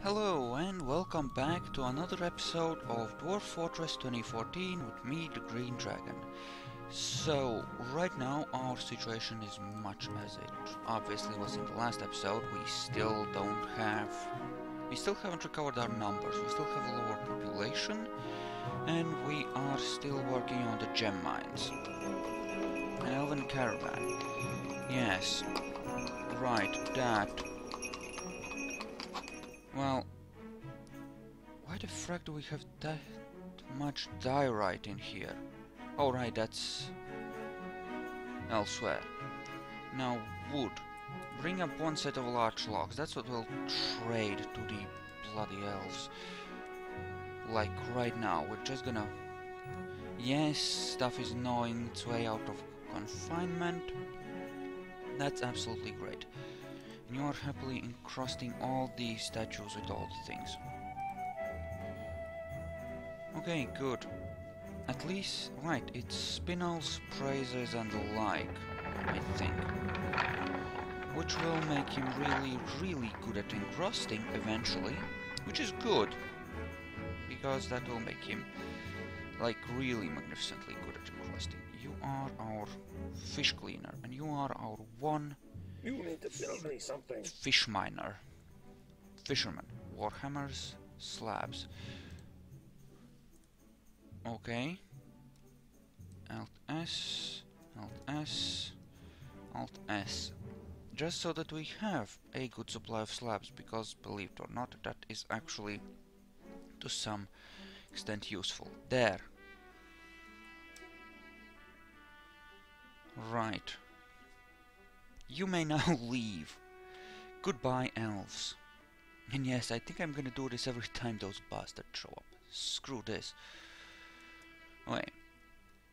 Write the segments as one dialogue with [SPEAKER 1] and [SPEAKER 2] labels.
[SPEAKER 1] Hello and welcome back to another episode of Dwarf Fortress 2014 with me, the Green Dragon. So, right now our situation is much as it obviously was in the last episode. We still haven't recovered our numbers, we still have a lower population, and we are still working on the gem mines. An elven caravan. Yes, right, that. Well, why the frack do we have that much diorite in here? Oh right, that's elsewhere. Now wood. Bring up one set of large logs. That's what we'll trade to the bloody elves. Like right now, we're just gonna... Yes, stuff is gnawing its way out of confinement. That's absolutely great. And you are happily encrusting all the statues with all the things. Okay, good. At least, right, it's spinels, praises and the like, I think. Which will make him really good at encrusting eventually, which is good. Because that will make him, like, really magnificently good at encrusting. You are our fish cleaner, and you are our one...
[SPEAKER 2] You need to build me something.
[SPEAKER 1] Fish miner. Fisherman. Warhammers, slabs. Okay. Alt S, Alt S, Alt S. Just so that we have a good supply of slabs, because believe it or not, that is actually to some extent useful. There. Right. You may now leave. Goodbye, elves. And yes, I think I'm gonna do this every time those bastards show up. Screw this. Okay.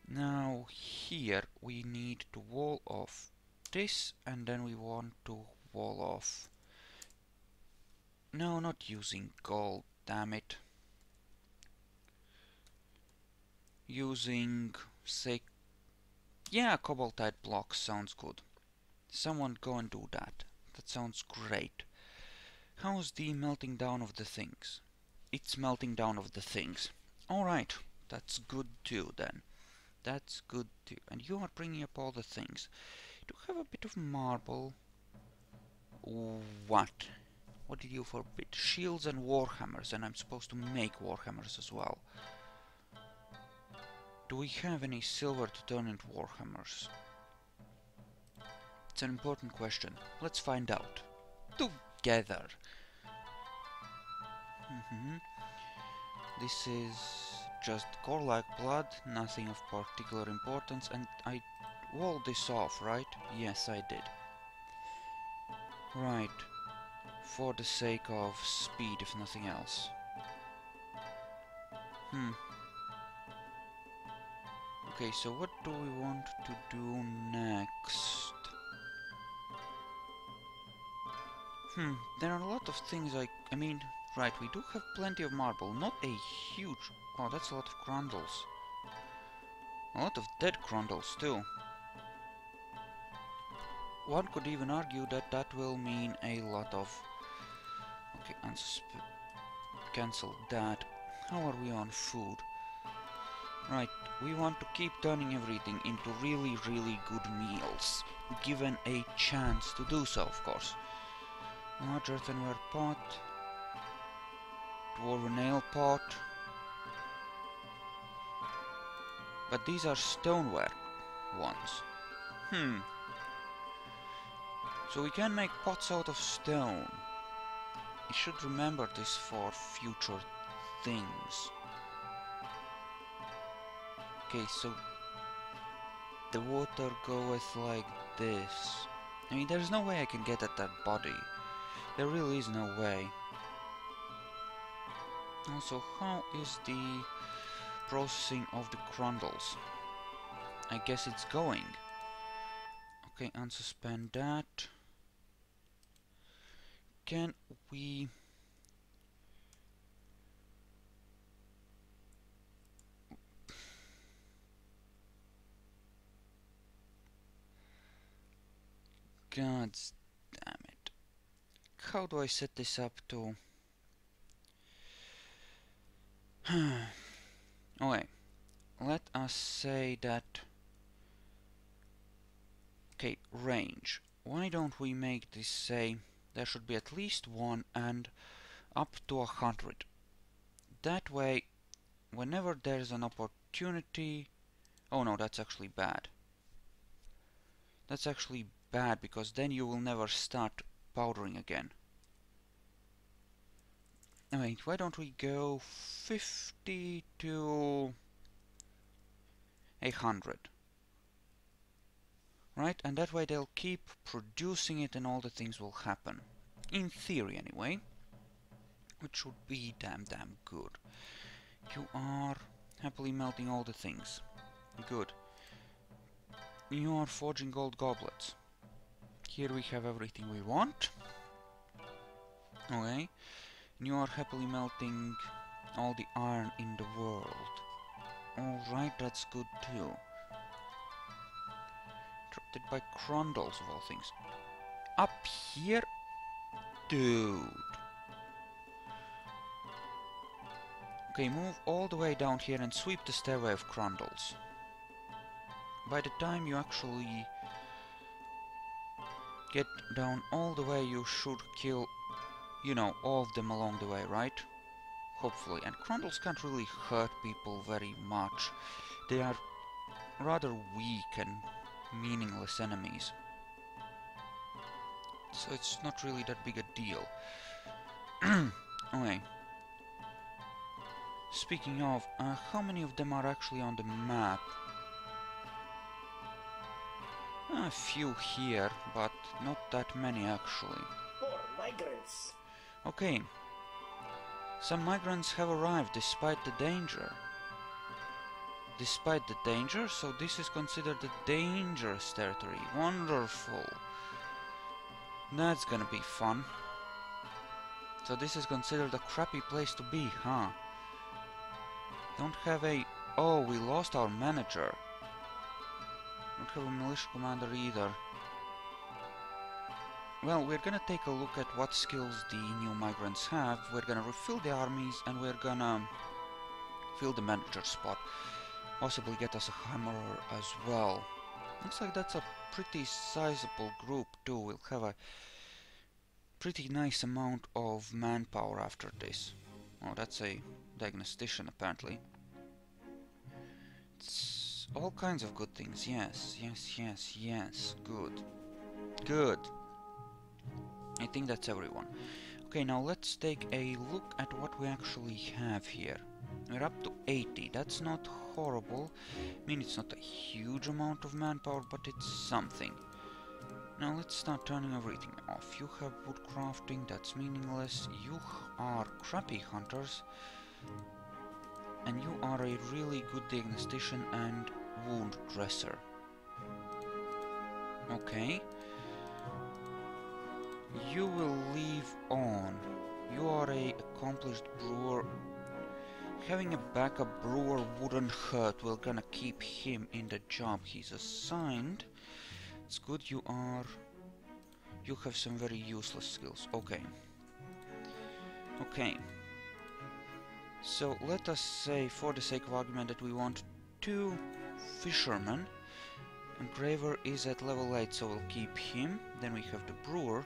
[SPEAKER 1] Now here we need to wall off this, and then we want to wall off... No, not using gold, damn it. Using, say... Yeah, cobaltite blocks sounds good. Someone go and do that. That sounds great. How's the melting down of the things? It's melting down of the things. Alright, that's good too then. That's good too. And you are bringing up all the things. You have a bit of marble. What? What did you forbid? Shields and warhammers, and I'm supposed to make warhammers as well. Do we have any silver to turn into warhammers? It's an important question. Let's find out. Together. This is just core like blood, nothing of particular importance, and I walled this off, right? Yes, I did. Right. For the sake of speed, if nothing else. Okay, so what do we want to do next? There are a lot of things I mean, right, we do have plenty of marble, not a huge... Oh, that's a lot of grundles. A lot of dead grundles, too. One could even argue that that will mean a lot of... Okay, cancel that. How are we on food? Right, we want to keep turning everything into really good meals. Given a chance to do so, of course. Large earthenware pot. Dwarven nail pot. But these are stoneware ones. So we can make pots out of stone. I should remember this for future things. Okay, so the water goeth like this. I mean, there's no way I can get at that body. There really is no way. Also, how is the processing of the grundles? I guess it's going. Okay, unsuspend that. Can we... God damn it. How do I set this up to... Okay, let us say that... Okay, range. Why don't we make this say there should be at least one and up to 100. That way, whenever there's an opportunity... Oh no, that's actually bad. That's actually bad, because then you will never start powdering again. Wait, why don't we go 50 to 100? Right, and that way they'll keep producing it and all the things will happen. In theory, anyway. Which would be damn good. You are happily melting all the things. Good. You are forging gold goblets. Here we have everything we want. Okay. You are happily melting all the iron in the world. Alright, that's good too. Interrupted by Crundles of all things. Up here? Dude. Okay, move all the way down here and sweep the stairway of Crundles. By the time you actually get down all the way, you should kill, you know, all of them along the way, right? Hopefully. And Crundles can't really hurt people very much. They are rather weak and meaningless enemies. So it's not really that big a deal. Okay. Speaking of, how many of them are actually on the map? A few here, but not that many actually.
[SPEAKER 2] More migrants.
[SPEAKER 1] Okay. Some migrants have arrived despite the danger. Despite the danger, so this is considered a dangerous territory. Wonderful. That's gonna be fun. So this is considered a crappy place to be, huh? Don't have a... Oh, we lost our manager. Don't have a militia commander either. Well, we're gonna take a look at what skills the new migrants have. We're gonna refill the armies and we're gonna fill the manager spot. Possibly get us a hammerer as well. Looks like that's a pretty sizable group too. We'll have a pretty nice amount of manpower after this. Oh, that's a diagnostician apparently. It's all kinds of good things. Yes, yes, yes, yes. Good. Good. I think that's everyone. Okay, now let's take a look at what we actually have here. We're up to 80. That's not horrible. I mean, it's not a huge amount of manpower, but it's something. Now let's start turning everything off. You have wood crafting, that's meaningless. You are crappy hunters. And you are a really good diagnostician and wound dresser. Okay. You will leave on. You are a accomplished brewer. Having a backup brewer wouldn't hurt. We're gonna keep him in the job he's assigned. It's good you are... You have some very useless skills. Okay. Okay. So let us say, for the sake of argument, that we want 2 fishermen. Engraver is at level 8, so we'll keep him. Then we have the brewer.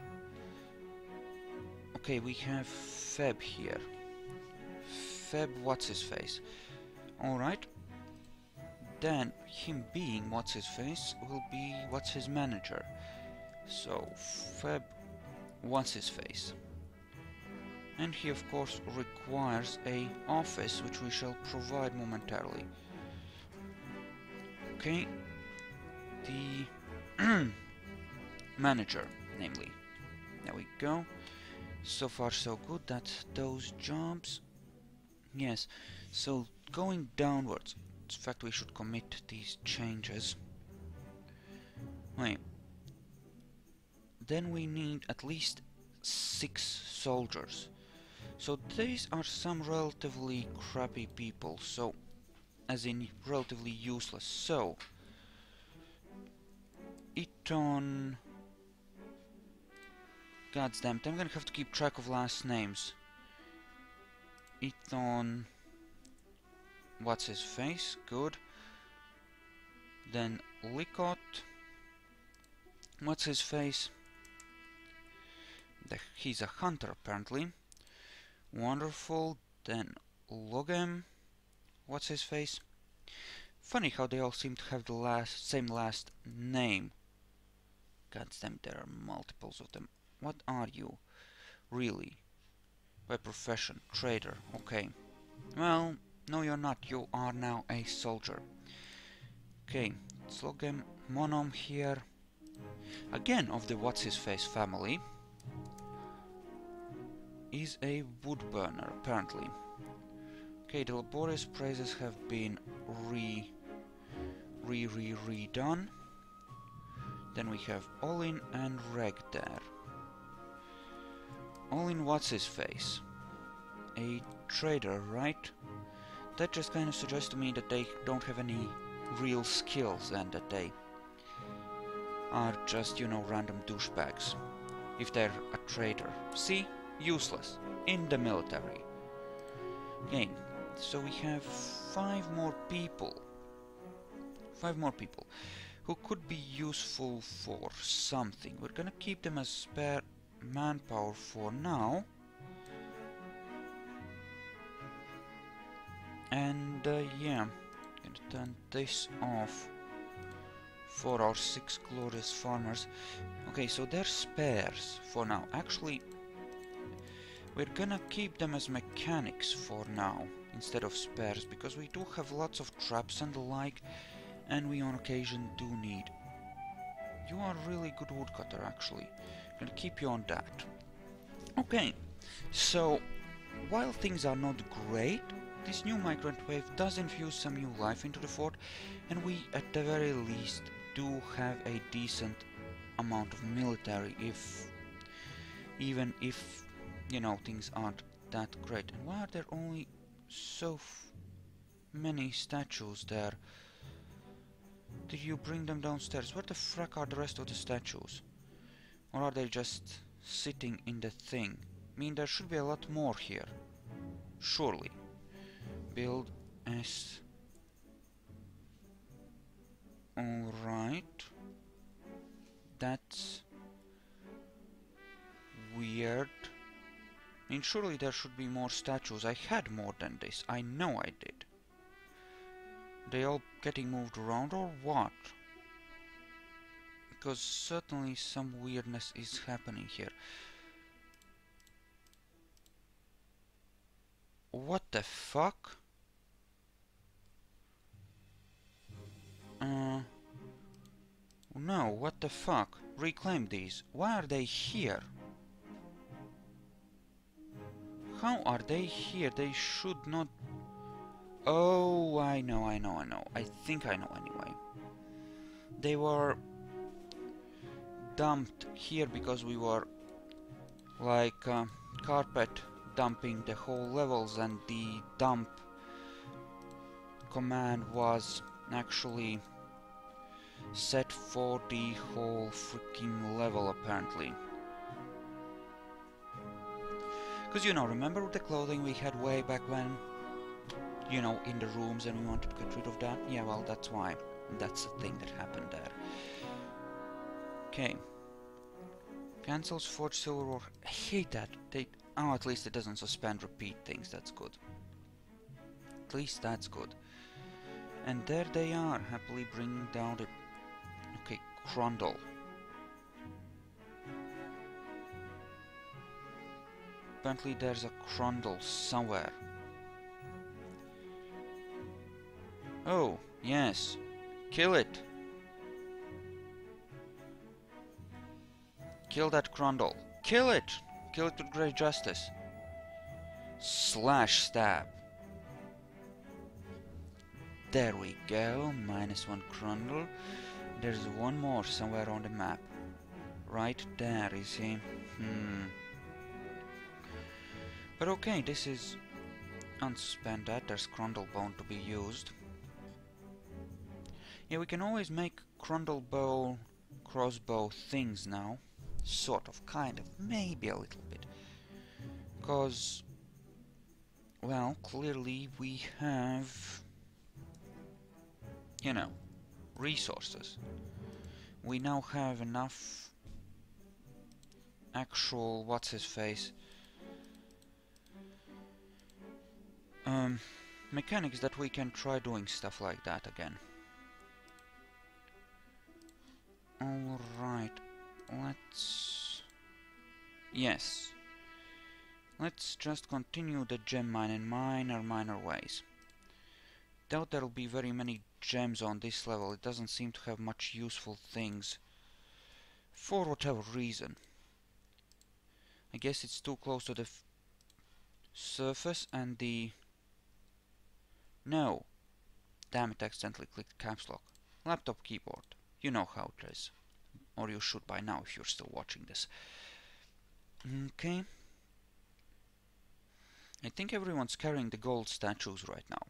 [SPEAKER 1] Okay, we have Feb here. Feb, what's his face? Alright. Then, him being what's his face will be what's his manager. So, Feb, what's his face? And he of course requires a office, which we shall provide momentarily. Okay. The manager, namely. There we go. So far so good. That's those jobs. Yes, so going downwards. In fact, we should commit these changes. Wait. Then we need at least 6 soldiers. So these are some relatively crappy people, so... as in relatively useless. So... Eton... Goddamn, I'm gonna have to keep track of last names. Eton... what's his face? Good. Then Licot. What's his face? He's a hunter apparently. Wonderful. Then Logem. What's his face? Funny how they all seem to have the same last name. God damn, there are multiples of them. What are you? Really? By profession, trader. Okay. Well, no you're not. You are now a soldier. Okay, let's log him. Monom here. Again of the what's-his-face family. Is a wood burner, apparently. Okay, the laborious praises have been redone. Then we have Olin and Reg there. Olin, what's his face? A trader, right? That just kind of suggests to me that they don't have any real skills and that they are just, you know, random douchebags. If they're a trader. See? Useless. In the military. Okay, so we have 5 more people. 5 more people who could be useful for something. We're gonna keep them as spare manpower for now. And yeah, gonna turn this off for our 6 glorious farmers. Okay, so they're spares for now. Actually, we're gonna keep them as mechanics for now instead of spares, because we do have lots of traps and the like, and we on occasion do need. You are a really good woodcutter, actually. Gonna keep you on that. Okay, so while things are not great, this new migrant wave does infuse some new life into the fort, and we at the very least do have a decent amount of military, even if, you know, things aren't that great. And why are there only so many statues there? Did you bring them downstairs? Where the frack are the rest of the statues? Or are they just sitting in the thing? I mean, there should be a lot more here. Surely. Build S. Alright. That's weird. I mean, surely there should be more statues. I had more than this. I know I did. They all getting moved around or what? Because certainly some weirdness is happening here. What the fuck? No, what the fuck? Reclaim these. Why are they here? How are they here? They should not... Oh, I know. I think I know anyway. They were dumped here because we were like carpet dumping the whole levels, and the dump command was actually set for the whole freaking level apparently. Because, you know, remember the clothing we had way back when? You know, in the rooms, and we wanted to get rid of that? Yeah, well, that's why. That's the thing that happened there. Okay. Cancels Forge Silver Ore. I hate that. Oh, at least it doesn't suspend repeat things. That's good. At least that's good. And there they are, happily bringing down the... Okay, Crondle. Apparently there's a Crondle somewhere. Oh, yes. Kill it. Kill that Crondle. Kill it! Kill it with great justice. Slash stab. There we go. -1 Crondle. There's one more somewhere on the map. Right there, is he? But okay, this is... Unsuspend that. There's Crondle Bone to be used. Yeah, we can always make Crondle Bow, crossbow things now. Sort of, kind of, maybe a little bit. Because, well, clearly we have you know, resources. We now have enough actual, what's his face, mechanics that we can try doing stuff like that again. Alright, let's... yes. Let's just continue the gem mine in minor ways. Doubt there'll be very many gems on this level. It doesn't seem to have much useful things. For whatever reason. I guess it's too close to the surface and the... no. Damn it, accidentally clicked caps lock. Laptop keyboard. You know how it is. Or you should by now if you're still watching this. Okay. I think everyone's carrying the gold statues right now.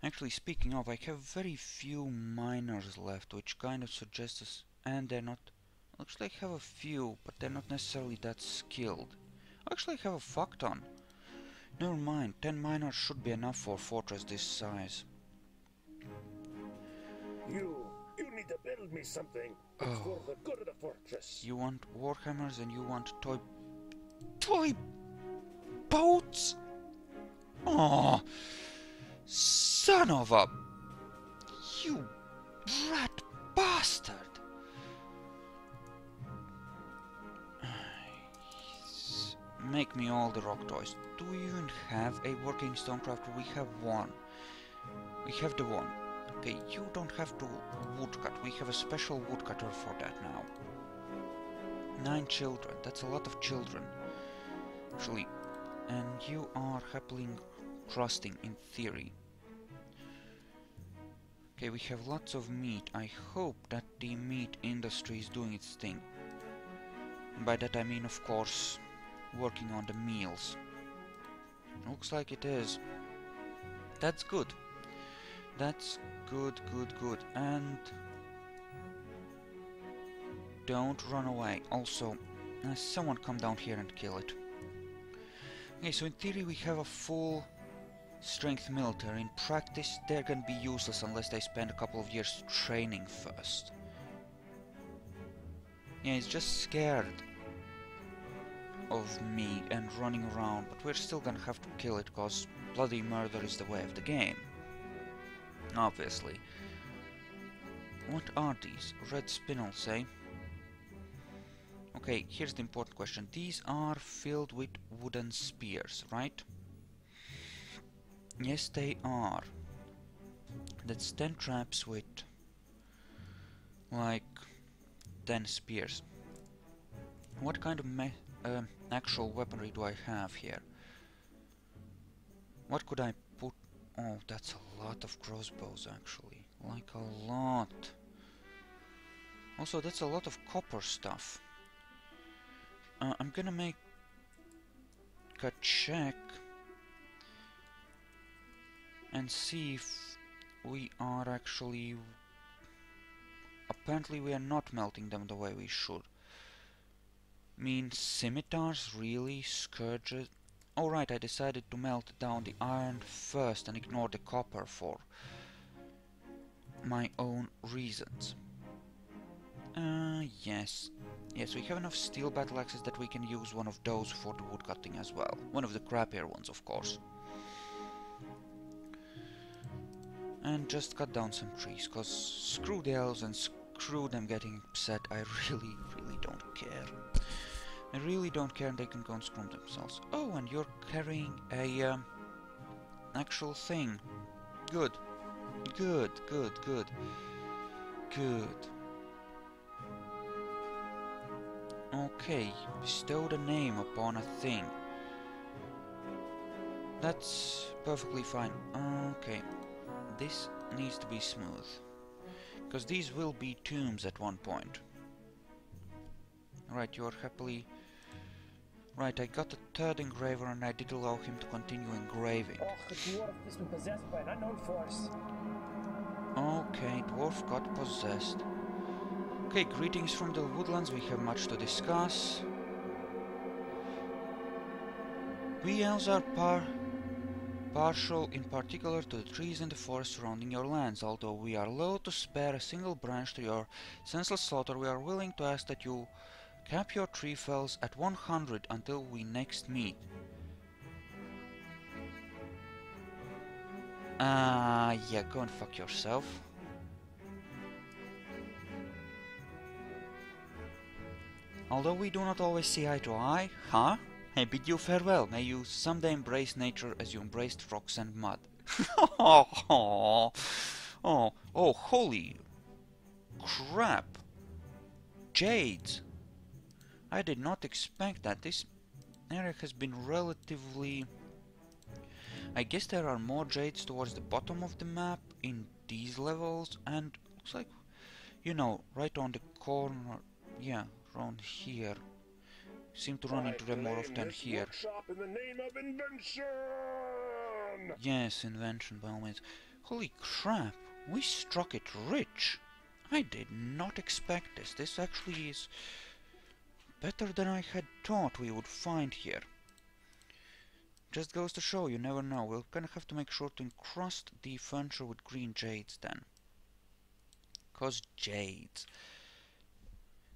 [SPEAKER 1] Actually, speaking of, I have very few miners left, which kind of suggests us... and they're not... actually I have a few, but they're not necessarily that skilled. Actually I have a fuck ton. Never mind, 10 miners should be enough for a fortress this size.
[SPEAKER 2] You need to build me something. It's for the good of the fortress.
[SPEAKER 1] You want warhammers and you want toy boats? Oh, son of a... you rat bastard! Make me all the rock toys. Do we even have a working stonecrafter? We have one. We have the one. Okay, you don't have to woodcut. We have a special woodcutter for that now. 9 children. That's a lot of children. Actually. And you are happily crusting in theory. Okay, we have lots of meat. I hope that the meat industry is doing its thing. By that I mean, of course, working on the meals. Looks like it is. That's good. That's good. And don't run away. Also, someone come down here and kill it. Okay, so in theory we have a full strength military. In practice they're gonna be useless unless they spend a couple of years training first. Yeah, he's just scared of me and running around, but we're still gonna have to kill it, cause bloody murder is the way of the game. Obviously. What are these? Red spinels, eh? Okay, here's the important question. These are filled with wooden spears, right? Yes, they are. That's 10 traps with like 10 spears. What kind of actual weaponry do I have here? What could I put? Oh, that's a lot of crossbows actually. Like a lot. Also, that's a lot of copper stuff. I'm gonna make a check and see if we are actually... apparently we are not melting them the way we should. Mean scimitars? Really? Scourges? Oh right, I decided to melt down the iron first and ignore the copper for my own reasons. Yes. Yes, we have enough steel battle axes that we can use one of those for the woodcutting as well. One of the crappier ones, of course. And just cut down some trees, cause screw the elves and screw them getting upset. I really don't care. I really don't care, and they can go and screw themselves. Oh, and you're carrying a actual thing. Good. Good. Okay, bestow the name upon a thing. That's perfectly fine. Okay, this needs to be smooth. Because these will be tombs at one point. Right, you are happily... Right, I got a third engraver and I did allow him to continue engraving.
[SPEAKER 2] Oh, the dwarf has been possessed by an unknown force.
[SPEAKER 1] Okay, dwarf got possessed. Okay, greetings from the woodlands, we have much to discuss. We elves are partial in particular to the trees in the forest surrounding your lands. Although we are loath to spare a single branch to your senseless slaughter, we are willing to ask that you cap your tree fells at 100 until we next meet. Yeah, go and fuck yourself. Although we do not always see eye to eye, huh? I bid you farewell. May you someday embrace nature as you embraced rocks and mud. Oh, holy crap. Jades. I did not expect that. This area has been relatively... I guess there are more jades towards the bottom of the map in these levels, and looks like, you know, right on the corner, yeah, around here. Seem to run into them more often here.
[SPEAKER 2] In the name of invention.
[SPEAKER 1] Yes, invention by all means. Holy crap, we struck it rich. I did not expect this. This actually is better than I had thought we would find here. Just goes to show, you never know. We're gonna have to make sure to encrust the furniture with green jades then. 'Cause jades.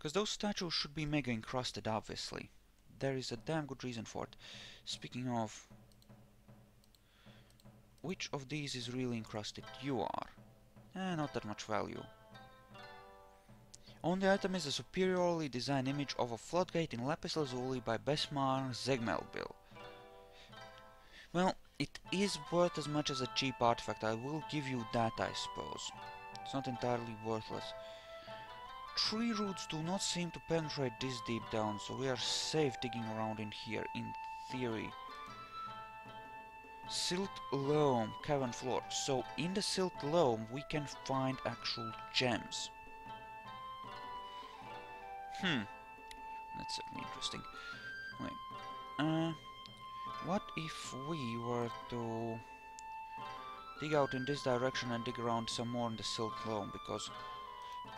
[SPEAKER 1] 'Cause those statues should be mega encrusted, obviously. There is a damn good reason for it. Speaking of... which of these is really encrusted? You are. Not that much value. On the item is a superiorly designed image of a floodgate in lapis lazuli by Besmar Zegmelbil. Well, it is worth as much as a cheap artifact, I will give you that, I suppose. It's not entirely worthless. Tree roots do not seem to penetrate this deep down, so we are safe digging around in here, in theory. Silt loam, cavern floor. So in the silt loam we can find actual gems. That's certainly interesting. Wait. What if we were to dig out in this direction and dig around some more in the silt loam? Because,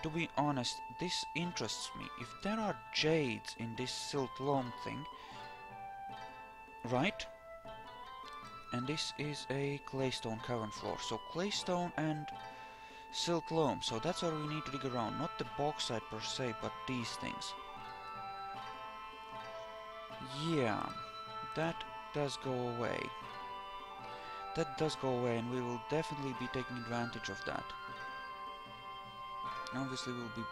[SPEAKER 1] to be honest, this interests me. If there are jades in this silt loam thing, right? And this is a claystone cavern floor. So claystone and silt loam. So that's where we need to dig around. Not the bauxite per se, but these things. Yeah, that does go away. That does go away, and we will definitely be taking advantage of that. Obviously we'll be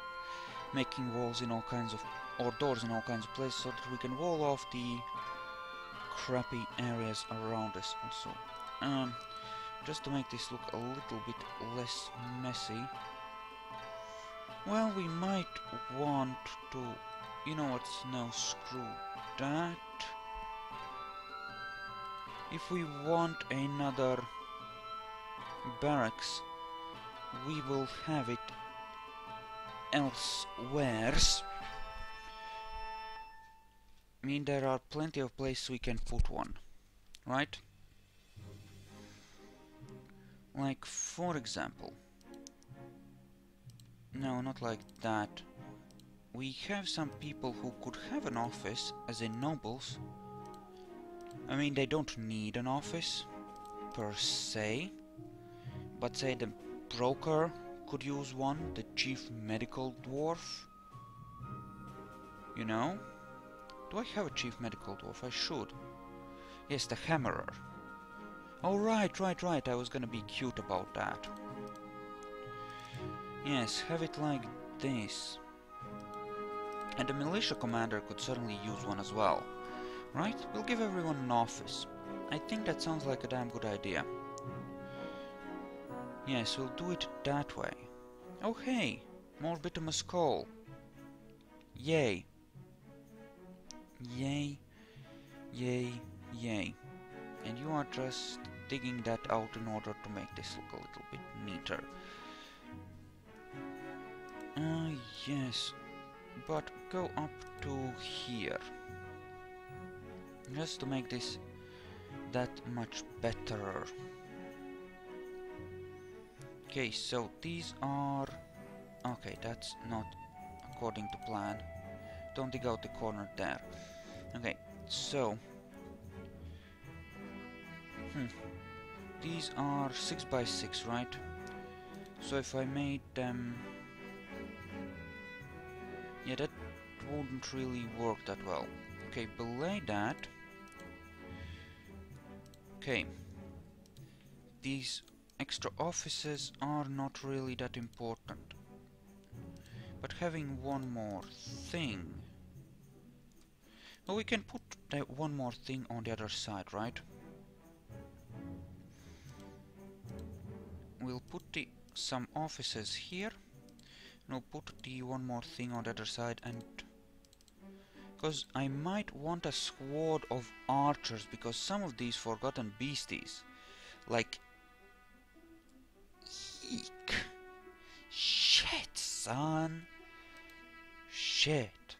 [SPEAKER 1] making walls in all kinds of, or doors in all kinds of places, so that we can wall off the crappy areas around us also. Just to make this look a little bit less messy, well, we might want to, you know what, no, screw that. If we want another barracks, we will have it elsewheres. I mean, there are plenty of places we can put one, right? Like, for example, no, not like that. We have some people who could have an office, as in nobles. I mean, they don't need an office, per se. But say the broker could use one, the chief medical dwarf. You know? Do I have a chief medical dwarf? I should. Yes, the hammerer. Oh, right, I was gonna be cute about that. Yes, have it like this. And the militia commander could certainly use one as well. Right? We'll give everyone an office. I think that sounds like a damn good idea. Yes, we'll do it that way. Oh hey, more bituminous coal. Yay. Yay. Yay. Yay. And you are just digging that out in order to make this look a little bit neater. Yes. But go up to here. Just to make this that much better. Okay, so these are... okay, that's not according to plan. Don't dig out the corner there. Okay, so... these are 6 by 6, right? So if I made them... yeah, that wouldn't really work that well. Okay, belay that. Okay. These extra offices are not really that important. But having one more thing... well, we can put that one more thing on the other side, right? We'll put some offices here. And we'll put the one more thing on the other side, and... because I might want a squad of archers, because some of these forgotten beasties, like... eek. Shit, son. Shit.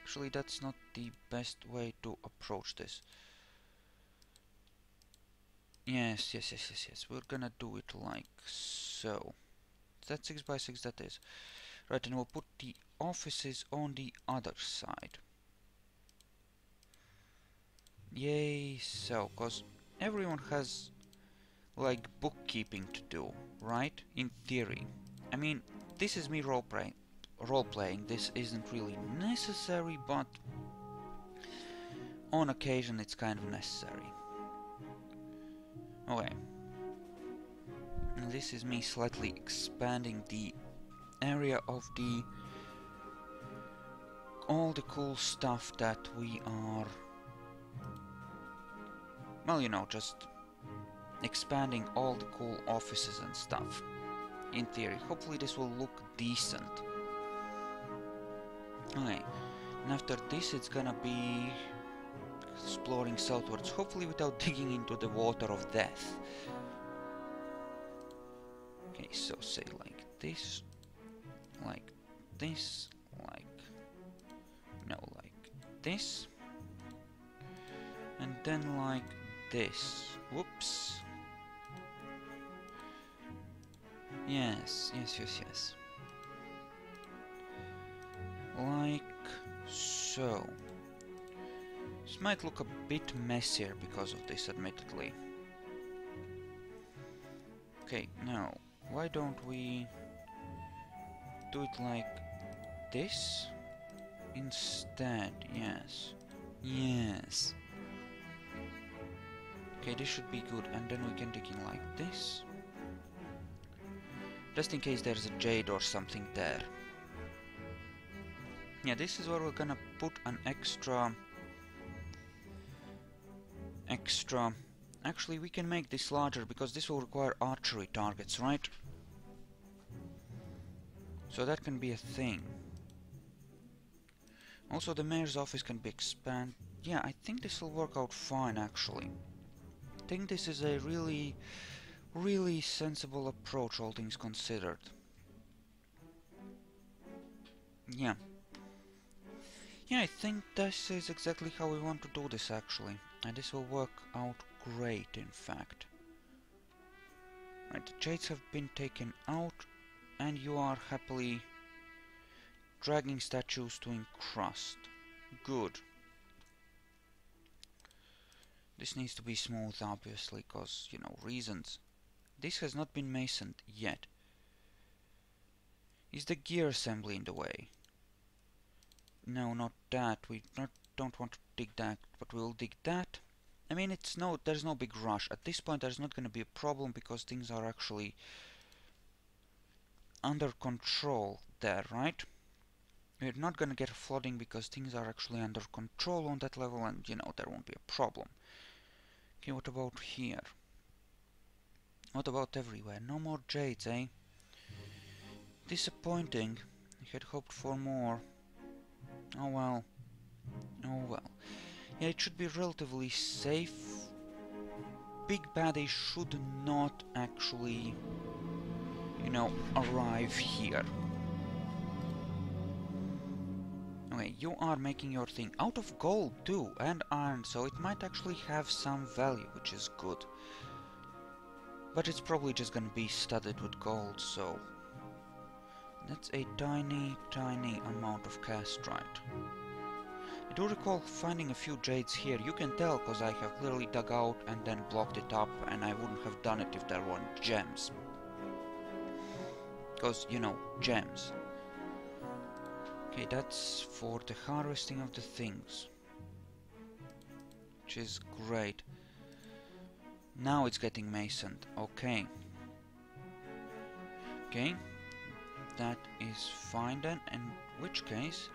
[SPEAKER 1] Actually, that's not the best way to approach this. Yes. We're gonna do it like so. That's 6 by 6, that is. Right, and we'll put the offices on the other side. Yay, so, cause everyone has like bookkeeping to do, right? In theory. I mean, this is me role-playing. This isn't really necessary, but on occasion it's kind of necessary. Okay. And this is me slightly expanding the area of all the cool stuff that we are, well, you know, just expanding all the cool offices and stuff. In theory, hopefully this will look decent. Okay, and after this it's gonna be exploring southwards, hopefully without digging into the water of death. Okay, so say like this, like this, like... no, like this, and then like this. Whoops. Yes. Like so. This might look a bit messier because of this, admittedly. Okay, now, why don't we do it like this instead? Yes. Okay, this should be good, and then we can dig in like this. Just in case there's a jade or something there. Yeah, this is where we're gonna put an extra... Actually, we can make this larger, because this will require archery targets, right? So that can be a thing. Also, the mayor's office can be expanded. Yeah, I think this will work out fine, actually. I think this is a really sensible approach, all things considered. Yeah. Yeah, I think this is exactly how we want to do this, actually. And this will work out great, in fact. Right, the jades have been taken out, and you are happily dragging statues to encrust. Good. This needs to be smooth, obviously, cause, you know, reasons. This has not been masoned yet. Is the gear assembly in the way? No, not that. We don't want to dig that, but we'll dig that. I mean, there's no big rush. At this point, there's not going to be a problem because things are actually under control there, right? We're not going to get flooding because things are actually under control on that level, and, you know, there won't be a problem. Okay, what about here? What about everywhere? No more jades, eh? Disappointing. I had hoped for more. Oh well. Oh well. Yeah, it should be relatively safe. Big baddies should not actually, you know, arrive here. Okay, you are making your thing out of gold too, and iron, so it might actually have some value, which is good. But it's probably just gonna be studded with gold, so... that's a tiny amount of castrite. I do recall finding a few jades here. You can tell because I have clearly dug out and then blocked it up, and I wouldn't have done it if there weren't gems. Because, you know, gems. Okay, that's for the harvesting of the things. Which is great. Now it's getting masoned. Okay. Okay. That is fine then, in which case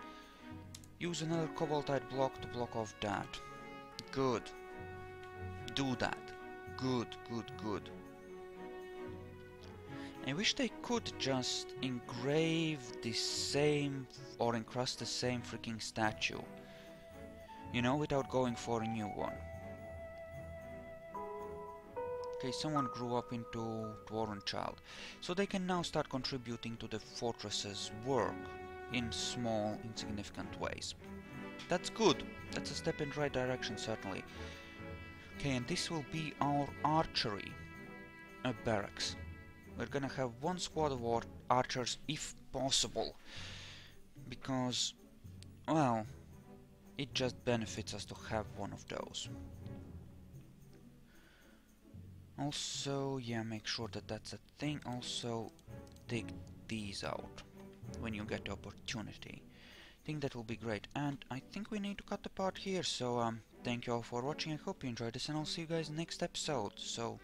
[SPEAKER 1] use another cobaltite block to block off that. Good. Do that. Good, good, good. I wish they could just engrave the same or encrust the same freaking statue. You know, without going for a new one. Okay, someone grew up into Dwarven child. So they can now start contributing to the fortress's work in small, insignificant ways. That's good. That's a step in the right direction, certainly. Okay, and this will be our archery barracks. We're gonna have one squad of archers, if possible. Because, well, it just benefits us to have one of those. Also, yeah, make sure that that's a thing. Also, take these out when you get the opportunity. I think that will be great. And I think we need to cut the part here. So, thank you all for watching. I hope you enjoyed this, and I'll see you guys next episode. So,